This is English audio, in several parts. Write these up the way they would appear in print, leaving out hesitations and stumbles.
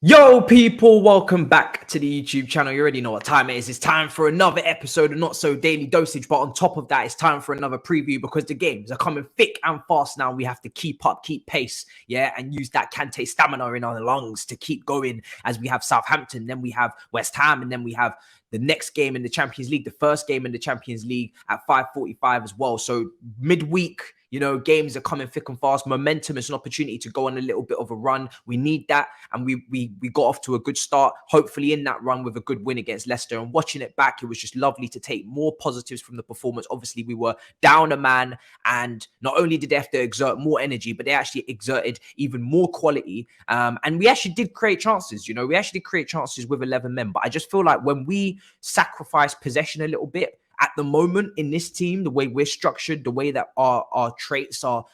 Yo, people, welcome back to the YouTube channel. You already know what time it is. It's time for another episode of Not So Daily Dosage. But on top of that, it's time for another preview because the games are coming thick and fast now. We have to keep up, keep pace, and use that Kante stamina in our lungs to keep going as we have Southampton, then we have West Ham, and then we have the next game in the Champions League, the first game in the Champions League at 5:45 as well. So midweek, games are coming thick and fast. Momentum is an opportunity to go on a little bit of a run. We need that. And we got off to a good start, hopefully in that run with a good win against Leicester. And watching it back, it was just lovely to take more positives from the performance. Obviously, we were down a man. And not only did they have to exert more energy, but they actually exerted even more quality. And we actually did create chances. We actually did create chances with 11 men. But I just feel like when we sacrifice possession a little bit, at the moment in this team, the way we're structured, the way that our traits are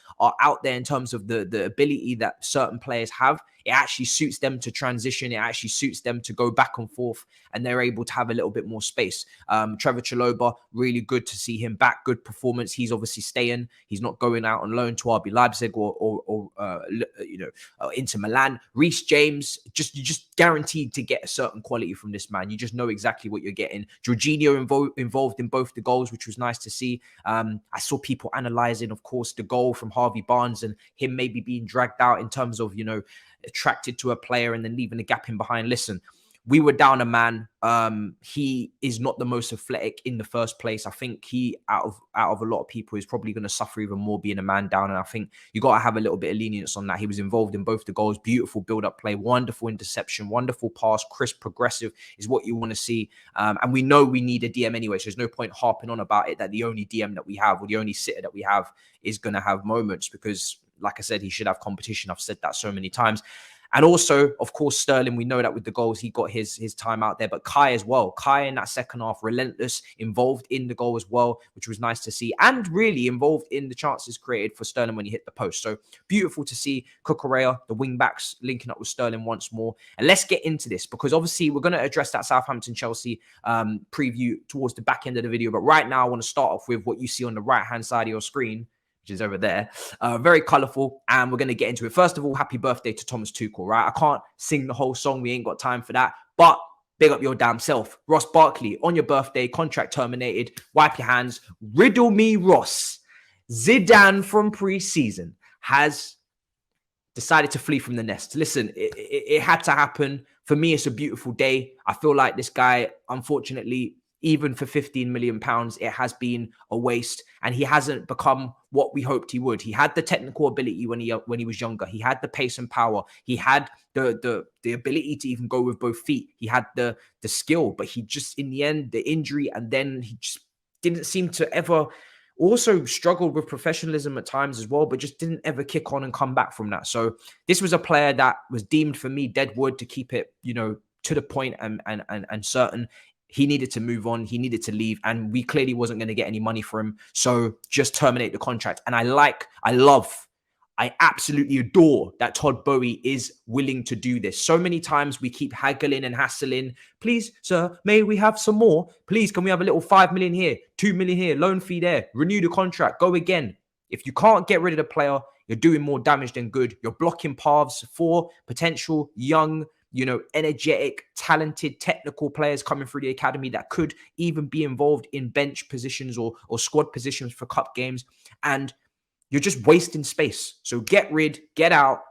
out there in terms of the ability that certain players have, it actually suits them to transition. It actually suits them to go back and forth, and they're able to have a little bit more space. Trevor Chalobah, really good to see him back. Good performance. He's obviously staying. He's not going out on loan to RB Leipzig or Inter Milan. Reece James, you just guaranteed to get a certain quality from this man. You just know exactly what you're getting. Jorginho involved in both the goals, which was nice to see. I saw people analysing, of course, the goal from Harvey Barnes and him maybe being dragged out in terms of, attracted to a player and then leaving a gap in behind. Listen, we were down a man. He is not the most athletic in the first place. I think he, out of a lot of people, is probably going to suffer even more being a man down. And I think you got to have a little bit of lenience on that. He was involved in both the goals. Beautiful build-up play, wonderful interception, wonderful pass, crisp, progressive is what you want to see. And we know we need a DM anyway, so there's no point harping on about it that the only DM that we have or the only sitter that we have is going to have moments because, like I said, he should have competition. I've said that so many times. And also, of course, Sterling, we know that with the goals, he got his time out there. But Kai as well. Kai in that second half, relentless, involved in the goal as well, which was nice to see. And really involved in the chances created for Sterling when he hit the post. So beautiful to see Cucurella, the wing-backs, linking up with Sterling once more. And let's get into this because obviously we're going to address that Southampton-Chelsea preview towards the back end of the video. But right now, I want to start off with what you see on the right-hand side of your screen, which is over there. Very colourful, and we're going to get into it. First of all, happy birthday to Thomas Tuchel, right? I can't sing the whole song. We ain't got time for that. But big up your damn self. Ross Barkley, on your birthday, contract terminated. Wipe your hands. Riddle me, Ross. Zidane from pre-season has decided to flee from the nest. Listen, it had to happen. For me, it's a beautiful day. I feel like this guy, unfortunately, even for £15 million, it has been a waste. And he hasn't become what we hoped he would. He had the technical ability when he was younger. He had the pace and power. He had the ability to even go with both feet. He had the skill, but he just, in the end, the injury, and then he just didn't seem to ever, also struggled with professionalism at times as well, but just didn't ever kick on and come back from that. So this was a player that was deemed for me dead wood, to keep it, to the point and certain. He needed to move on. He needed to leave. And we clearly wasn't going to get any money for him. So just terminate the contract. And I absolutely adore that Todd Boehly is willing to do this. So many times we keep haggling and hassling. Please, sir, may we have some more? Please, can we have a little 5 million here, 2 million here, loan fee there, renew the contract, go again. If you can't get rid of the player, you're doing more damage than good. You're blocking paths for potential young, energetic, talented, technical players coming through the academy that could even be involved in bench positions or squad positions for cup games. And you're just wasting space. So get out,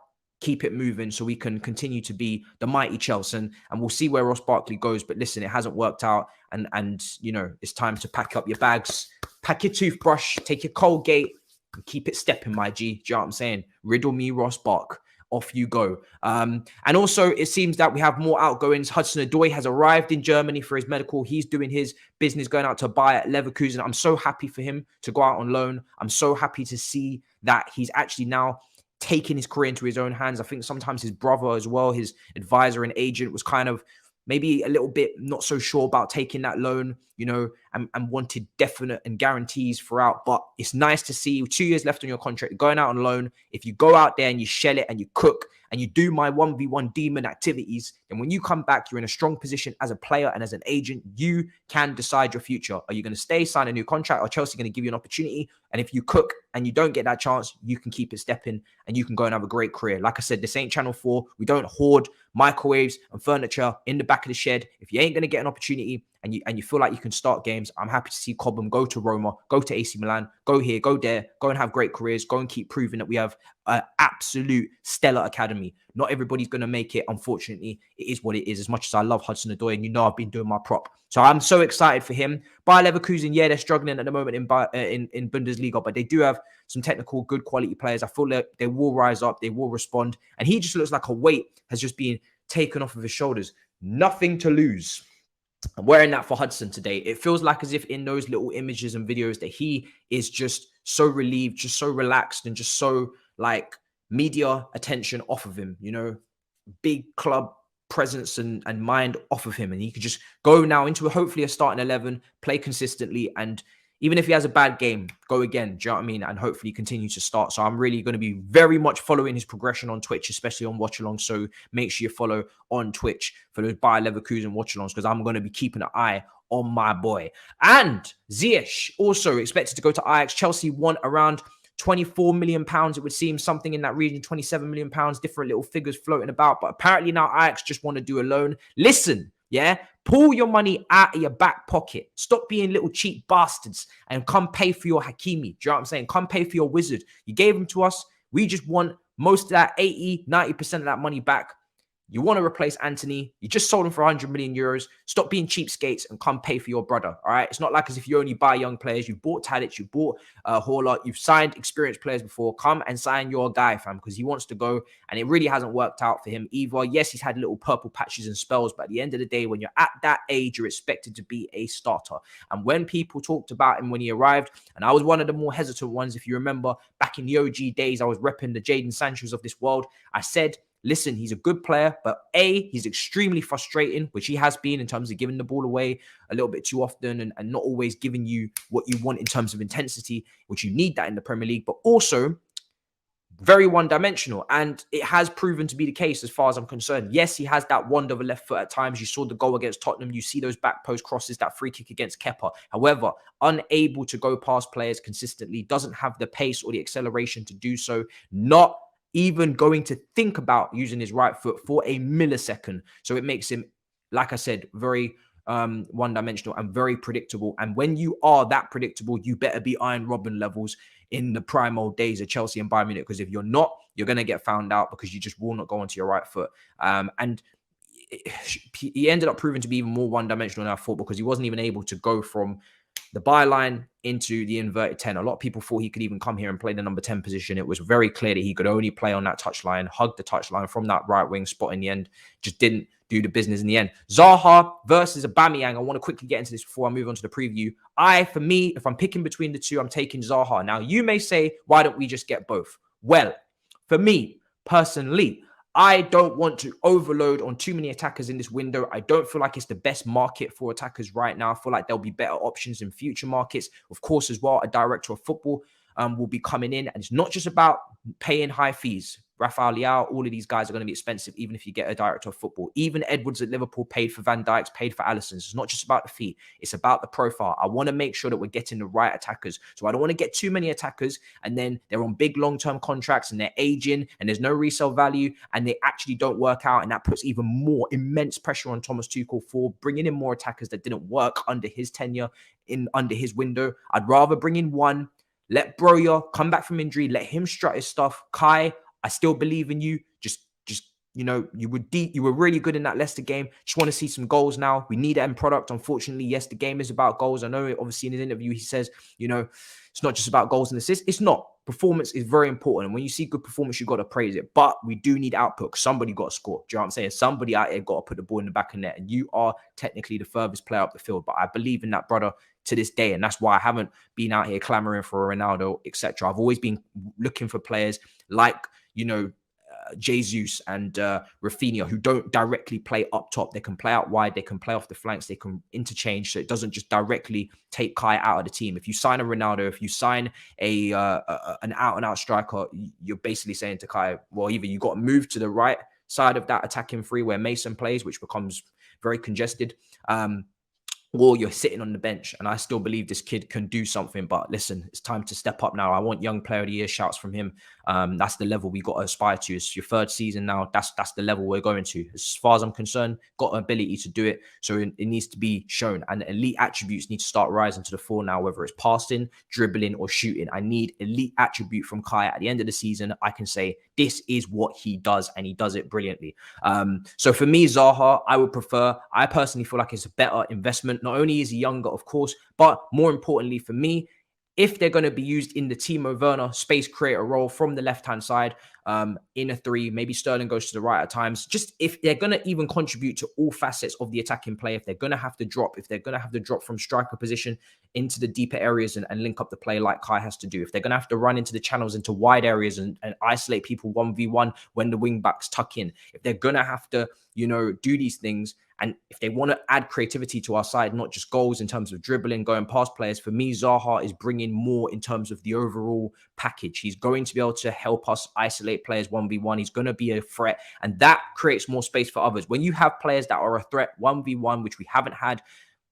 keep it moving so we can continue to be the mighty Chelsea. And we'll see where Ross Barkley goes. But listen, it hasn't worked out. And it's time to pack up your bags, pack your toothbrush, take your Colgate, and keep it stepping, my G. Do you know what I'm saying? Riddle me, Ross Bark. Off you go. And also, it seems that we have more outgoings. Hudson-Odoi has arrived in Germany for his medical. He's doing his business, going out to buy at Leverkusen. I'm so happy for him to go out on loan. I'm so happy to see that he's actually now taking his career into his own hands. I think sometimes his brother as well, his advisor and agent, was kind of maybe a little bit not so sure about taking that loan, and wanted definite and guarantees throughout. But it's nice to see 2 years left on your contract, going out on loan. If you go out there and you shell it and you cook and you do my 1v1 demon activities, then when you come back, you're in a strong position as a player and as an agent. You can decide your future. Are you going to stay, sign a new contract, or Chelsea going to give you an opportunity? And if you cook and you don't get that chance, you can keep it stepping and you can go and have a great career. Like I said, this ain't Channel 4. We don't hoard microwaves and furniture in the back of the shed. If you ain't going to get an opportunity and you feel like you can start games, I'm happy to see Cobham go to Roma, go to AC Milan, go here, go there, go and have great careers, go and keep proving that we have an absolute stellar academy. Not everybody's going to make it, unfortunately. It is what it is. As much as I love Hudson-Odoi, and you know I've been doing my prop. So I'm so excited for him. Bayer Leverkusen, yeah, they're struggling at the moment in Bundesliga, but they do have some technical, good quality players. I feel like they will rise up, they will respond. And he just looks like a weight has just been taken off of his shoulders. Nothing to lose. I'm wearing that for Hudson today. It feels like as if in those little images and videos that he is just so relieved, just so relaxed, and just so like media attention off of him, you know, big club presence and mind off of him. And he could just go now into hopefully a starting 11, play consistently, and even if he has a bad game, go again. Do you know what I mean? And hopefully continue to start. So I'm really going to be very much following his progression on Twitch, especially on watch along. So make sure you follow on Twitch for those Bayer Leverkusen watch alongs, because I'm going to be keeping an eye on my boy. And Ziyech also expected to go to Ajax. Chelsea want around £24 million. It would seem something in that region, £27 million, different little figures floating about. But apparently now Ajax just want to do a loan. Listen, yeah, pull your money out of your back pocket. Stop being little cheap bastards and come pay for your Hakimi. Do you know what I'm saying? Come pay for your wizard. You gave him to us. We just want most of that 80, 90% of that money back. You want to replace Anthony. You just sold him for 100 million euros. Stop being cheapskates and come pay for your brother. All right. It's not like as if you only buy young players. You've bought Tadic, you bought Horler, you've signed experienced players before. Come and sign your guy, fam, because he wants to go. And it really hasn't worked out for him either. Yes, he's had little purple patches and spells, but at the end of the day, when you're at that age, you're expected to be a starter. And when people talked about him when he arrived, and I was one of the more hesitant ones, if you remember, back in the OG days, I was repping the Jadon Sanchos of this world. I said, listen, he's a good player, but A, he's extremely frustrating, which he has been in terms of giving the ball away a little bit too often and not always giving you what you want in terms of intensity, which you need that in the Premier League, but also very one-dimensional. And it has proven to be the case as far as I'm concerned. Yes, he has that wand of a left foot at times. You saw the goal against Tottenham. You see those back post crosses, that free kick against Kepa. However, unable to go past players consistently, doesn't have the pace or the acceleration to do so, not even going to think about using his right foot for a millisecond. So it makes him, like I said, very one-dimensional and very predictable. And when you are that predictable, you better be Iron Robin levels in the prime old days of Chelsea and Bayern Munich, because if you're not, you're going to get found out because you just will not go onto your right foot. And he ended up proving to be even more one-dimensional than I thought, because he wasn't even able to go from the byline into the inverted 10. A lot of people thought he could even come here and play the number 10 position. It was very clear that he could only play on that touchline, hug the touchline from that right wing spot in the end. Just didn't do the business in the end. Zaha versus Aubameyang. I want to quickly get into this before I move on to the preview. For me, if I'm picking between the two, I'm taking Zaha. Now, you may say, why don't we just get both? Well, for me, personally, I don't want to overload on too many attackers in this window. I don't feel like it's the best market for attackers right now. I feel like there'll be better options in future markets. Of course, as well, a director of football will be coming in. And it's not just about paying high fees. Rafael Leao, all of these guys are going to be expensive, even if you get a director of football. Even Edwards at Liverpool paid for Van Dijk's, paid for Alisson's. It's not just about the fee. It's about the profile. I want to make sure that we're getting the right attackers. So I don't want to get too many attackers and then they're on big long-term contracts and they're aging and there's no resale value and they actually don't work out. And that puts even more immense pressure on Thomas Tuchel for bringing in more attackers that didn't work under his tenure, under his window. I'd rather bring in one, let Broja come back from injury, let him strut his stuff. Kai, I still believe in you. Just you know, you were really good in that Leicester game. Just want to see some goals now. We need that end product. Unfortunately, yes, the game is about goals. I know, obviously, in his interview, he says, you know, it's not just about goals and assists. It's not. Performance is very important. And when you see good performance, you've got to praise it. But we do need output. Somebody got to score. Do you know what I'm saying? Somebody out here got to put the ball in the back of the net. And you are technically the furthest player up the field. But I believe in that, brother, to this day. And that's why I haven't been out here clamoring for a Ronaldo, etc. I've always been looking for players like, you know, Jesus and Rafinha, who don't directly play up top. They can play out wide, they can play off the flanks, they can interchange, so it doesn't just directly take Kai out of the team. If you sign a Ronaldo, if you sign an out-and-out striker, you're basically saying to Kai, well, either you got to move to the right side of that attacking free where Mason plays, which becomes very congested, or you're sitting on the bench. And I still believe this kid can do something. But listen, it's time to step up now. I want Young Player of the Year shouts from him. That's the level we got to aspire to. It's your third season now. That's the level we're going to. As far as I'm concerned, got an ability to do it. So it needs to be shown. And elite attributes need to start rising to the fore now, whether it's passing, dribbling, or shooting. I need elite attribute from Kai. At the end of the season, I can say this is what he does, and he does it brilliantly. So for me, Zaha, I personally feel like it's a better investment. Not only is he younger, of course, but more importantly for me, if they're going to be used in the Timo Werner space creator role from the left-hand side, in a three, maybe Sterling goes to the right at times. Just if they're going to even contribute to all facets of the attacking play, if they're going to have to drop from striker position into the deeper areas and link up the play like Kai has to do, if they're going to have to run into the channels into wide areas and isolate people 1v1 when the wing backs tuck in, if they're going to have to, do these things, and if they want to add creativity to our side, not just goals in terms of dribbling, going past players, for me, Zaha is bringing more in terms of the overall package. He's going to be able to help us isolate players 1v1. He's going to be a threat, and that creates more space for others. When you have players that are a threat 1v1, which we haven't had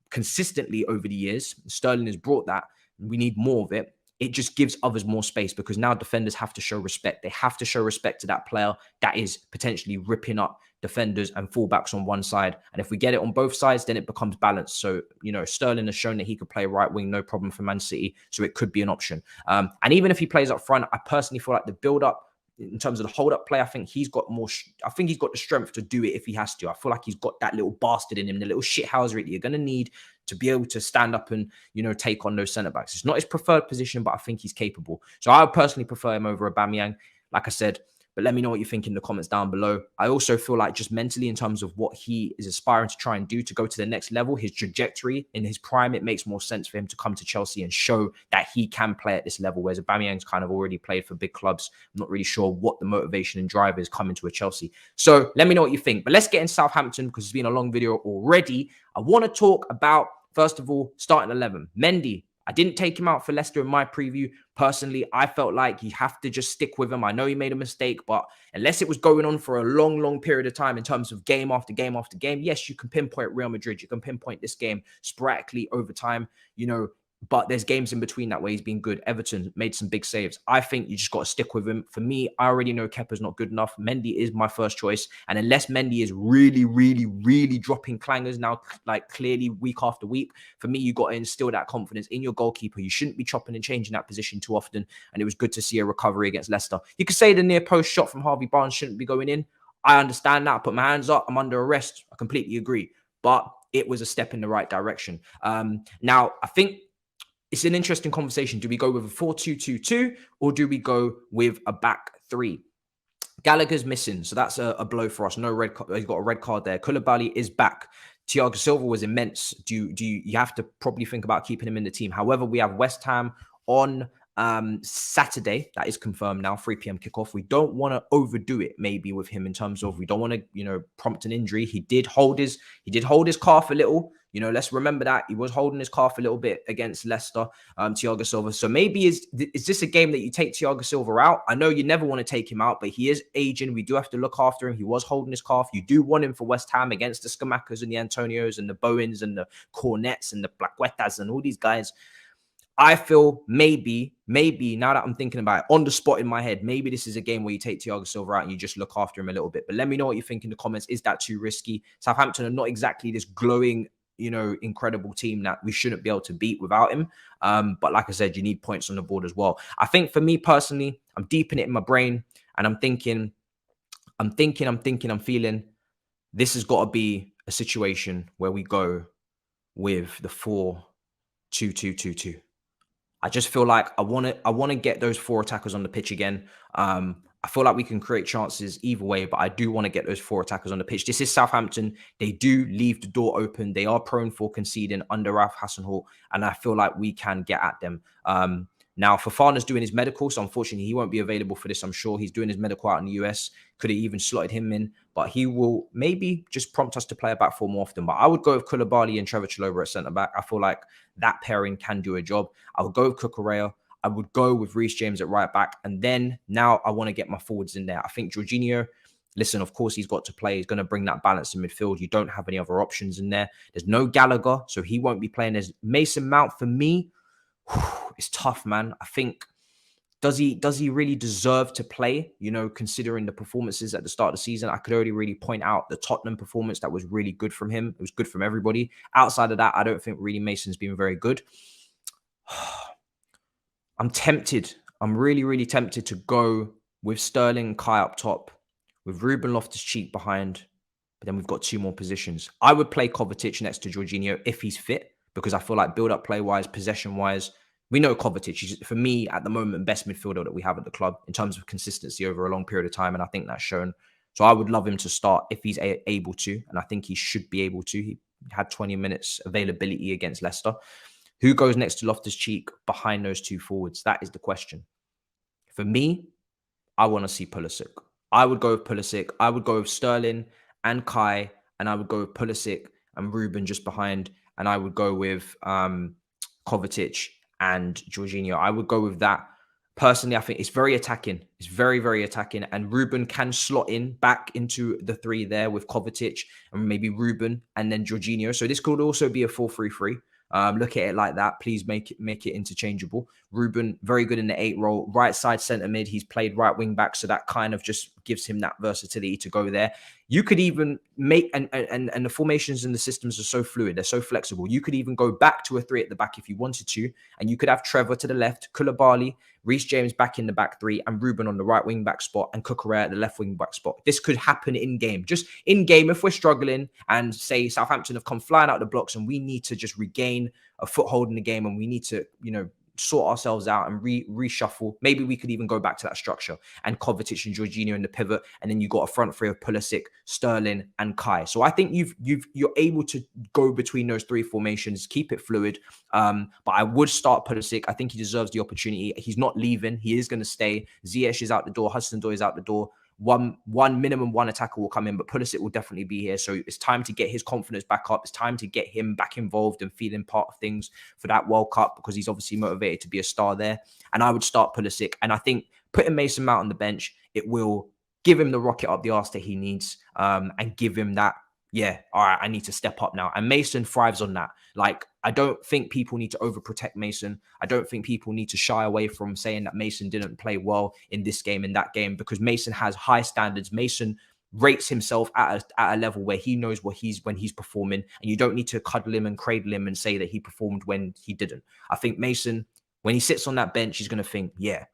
consistently over the years, Sterling has brought that. We need more of it. It just gives others more space, because now defenders have to show respect. They have to show respect to that player that is potentially ripping up defenders and fullbacks on one side. And if we get it on both sides, then it becomes balanced. So, Sterling has shown that he could play right wing, no problem for Man City. So it could be an option. And even if he plays up front, I personally feel like the build up in terms of the hold up play, I think he's got the strength to do it if he has to. I feel like he's got that little bastard in him, the little shithouser that you're going to need to be able to stand up and, take on those centre backs. It's not his preferred position, but I think he's capable. So I would personally prefer him over Aubameyang, like I said. But let me know what you think in the comments down below. I also feel like just mentally, in terms of what he is aspiring to try and do to go to the next level, his trajectory in his prime, it makes more sense for him to come to Chelsea and show that he can play at this level, whereas Aubameyang's kind of already played for big clubs. I'm not really sure what the motivation and drive is coming to a Chelsea. So let me know what you think. But let's get in Southampton, because it's been a long video already. I want to talk about, first of all, starting 11. Mendy. I didn't take him out for Leicester in my preview. Personally, I felt like you have to just stick with him. I know he made a mistake, but unless it was going on for a long, long period of time in terms of game after game after game, yes, you can pinpoint Real Madrid. You can pinpoint this game sporadically over time, but there's games in between that where he's been good. Everton made some big saves. I think you just got to stick with him. For me, I already know Kepa's not good enough. Mendy is my first choice. And unless Mendy is really, really, really dropping clangers now, like clearly week after week, for me, you got to instill that confidence in your goalkeeper. You shouldn't be chopping and changing that position too often. And it was good to see a recovery against Leicester. You could say the near post shot from Harvey Barnes shouldn't be going in. I understand that. I put my hands up. I'm under arrest. I completely agree. But it was a step in the right direction. Now, I think it's an interesting conversation. Do we go with a 4-2-2-2 or do we go with a back three? Gallagher's missing, so that's a blow for us. No red card. He's got a red card there. Koulibaly is back. Thiago Silva was immense. Do you have to probably think about keeping him in the team? However, we have West Ham on Saturday. That is confirmed now. 3 p.m. kickoff. We don't want to overdo it maybe with him in terms of we don't want to prompt an injury. He did hold his calf a little. Let's remember that he was holding his calf a little bit against Leicester, Thiago Silva. So maybe is this a game that you take Thiago Silva out? I know you never want to take him out, but he is aging. We do have to look after him. He was holding his calf. You do want him for West Ham against the Scamacas and the Antonios and the Bowens and the Cornets and the Blackwetas and all these guys. I feel maybe now that I'm thinking about it on the spot in my head, maybe this is a game where you take Thiago Silva out and you just look after him a little bit. But let me know what you think in the comments. Is that too risky? Southampton are not exactly this glowing, incredible team that we shouldn't be able to beat without him. But like I said, you need points on the board as well. I think for me personally, I'm deeping it in my brain and I'm feeling this has got to be a situation where we go with the 4-2-2-2-2. I just feel like I want to get those 4 attackers on the pitch again. I feel like we can create chances either way, but I do want to get those 4 attackers on the pitch. This is Southampton. They do leave the door open. They are prone for conceding under Ralph Hasenhüttl, and I feel like we can get at them. Now, Fofana's doing his medical, so unfortunately he won't be available for this, I'm sure. He's doing his medical out in the US. Could have even slotted him in, but he will maybe just prompt us to play a back 4 more often. But I would go with Koulibaly and Trevor Chalobah at centre-back. I feel like that pairing can do a job. I would go with Cucurella. I would go with Reece James at right back. And then now I want to get my forwards in there. I think Jorginho listen, of course, he's got to play. He's going to bring that balance in midfield. You don't have any other options in there. There's no Gallagher, so he won't be playing. There's Mason Mount. For me, it's tough, man. I think, does he really deserve to play? You know, considering the performances at the start of the season, I could only really point out the Tottenham performance that was really good from him. It was good from everybody. Outside of that, I don't think really Mason's been very good. I'm tempted. I'm really, really tempted to go with Sterling and Kai up top, with Ruben Loftus-Cheek behind, but then we've got two more positions. I would play Kovacic next to Jorginho if he's fit, because I feel like build-up play-wise, possession-wise, we know Kovacic is, for me, at the moment, best midfielder that we have at the club in terms of consistency over a long period of time, and I think that's shown. So I would love him to start if he's able to, and I think he should be able to. He had 20 minutes availability against Leicester. Who goes next to Loftus-Cheek behind those two forwards? That is the question. For me, I want to see Pulisic. I would go with Pulisic. I would go with Sterling and Kai, and I would go with Pulisic and Ruben just behind, and I would go with Kovacic and Jorginho. I would go with that. Personally, I think it's very attacking. It's very, very attacking. And Ruben can slot in back into the three there with Kovacic and maybe Ruben and then Jorginho. So this could also be a 4-3-3. Look at it like that. Please make it interchangeable. Ruben, very good in the 8 role. Right side centre mid. He's played right wing back. So that kind of just gives him that versatility to go there. You could even make, and the formations and the systems are so fluid. They're so flexible. You could even go back to a 3 at the back if you wanted to. And you could have Trevor to the left, Koulibaly, Reece James back in the back 3, and Ruben on the right wing back spot, and Cucurella at the left wing back spot. This could happen in game. Just in game, if we're struggling and say Southampton have come flying out the blocks and we need to just regain a foothold in the game and we need to, you know, sort ourselves out and reshuffle. Maybe we could even go back to that structure and Kovacic and Jorginho in the pivot, and then you got a front 3 of Pulisic, Sterling, and Kai. So I think you're able to go between those 3 formations, keep it fluid. But I would start Pulisic. I think he deserves the opportunity. He's not leaving. He is going to stay. Ziyech is out the door. Hudson-Odoi is out the door. Minimum one attacker will come in, but Pulisic will definitely be here. So it's time to get his confidence back up. It's time to get him back involved and feeling part of things for that World Cup, because he's obviously motivated to be a star there. And I would start Pulisic. And I think putting Mason Mount on the bench, it will give him the rocket up the arse that he needs, and give him that, yeah, all right, I need to step up now. And Mason thrives on that. Like, I don't think people need to overprotect Mason. I don't think people need to shy away from saying that Mason didn't play well in this game, in that game, because Mason has high standards. Mason rates himself at a level where he knows when he's performing, and you don't need to cuddle him and cradle him and say that he performed when he didn't. I think Mason, when he sits on that bench, he's going to think, yeah,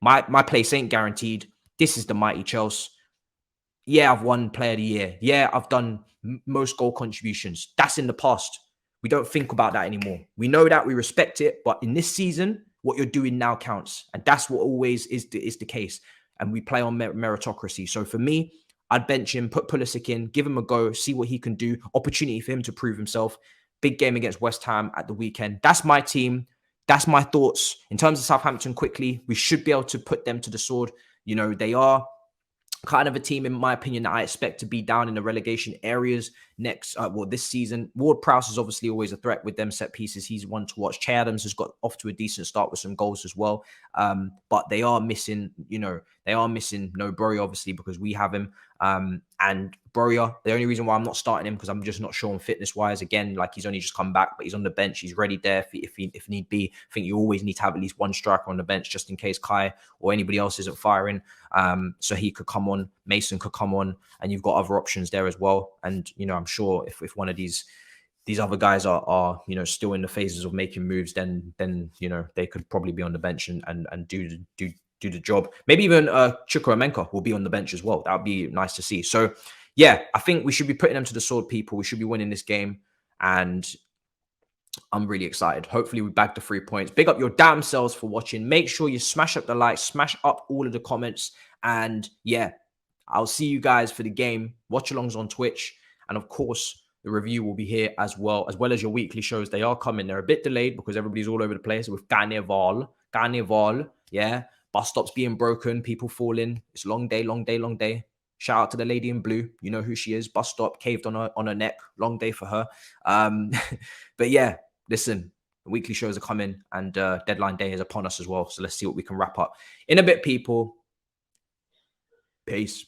my place ain't guaranteed. This is the mighty Chelsea. Yeah, I've won Player of the Year. Yeah, I've done most goal contributions. That's in the past. We don't think about that anymore. We know that, we respect it, but in this season, what you're doing now counts. And that's what always is the case. And we play on meritocracy. So for me, I'd bench him, put Pulisic in, give him a go, see what he can do. Opportunity for him to prove himself. Big game against West Ham at the weekend. That's my team. That's my thoughts. In terms of Southampton, quickly, we should be able to put them to the sword. You know, they are kind of a team, in my opinion, that I expect to be down in the relegation areas this season. Ward-Prowse is obviously always a threat with them set pieces. He's one to watch. Che Adams has got off to a decent start with some goals as well. But they are missing, no Broja, obviously, because we have him. And Broja, the only reason why I'm not starting him, because I'm just not sure on fitness-wise. Again, like, he's only just come back, but he's on the bench. He's ready there if need be. I think you always need to have at least one striker on the bench just in case Kai or anybody else isn't firing. So he could come on, Mason could come on, and you've got other options there as well. And, I'm sure if one of these other guys are still in the phases of making moves, then they could probably be on the bench and do the job. Maybe even Chukwuemeka will be on the bench as well. That would be nice to see. So yeah, I think we should be putting them to the sword, people. We should be winning this game, and I'm really excited. Hopefully we bag the 3 points. Big up your damn selves for watching. Make sure you smash up the likes, smash up all of the comments, and yeah, I'll see you guys for the game. Watch alongs on Twitch, and of course the review will be here as well as your weekly shows. They are coming. They're a bit delayed because everybody's all over the place with Carnival, yeah. Bus stops being broken, people falling. It's long day. Shout out to the lady in blue. You know who she is. Bus stop, caved on her neck. Long day for her. But yeah, listen, the weekly shows are coming, and deadline day is upon us as well. So let's see what we can wrap up in a bit, people. Peace.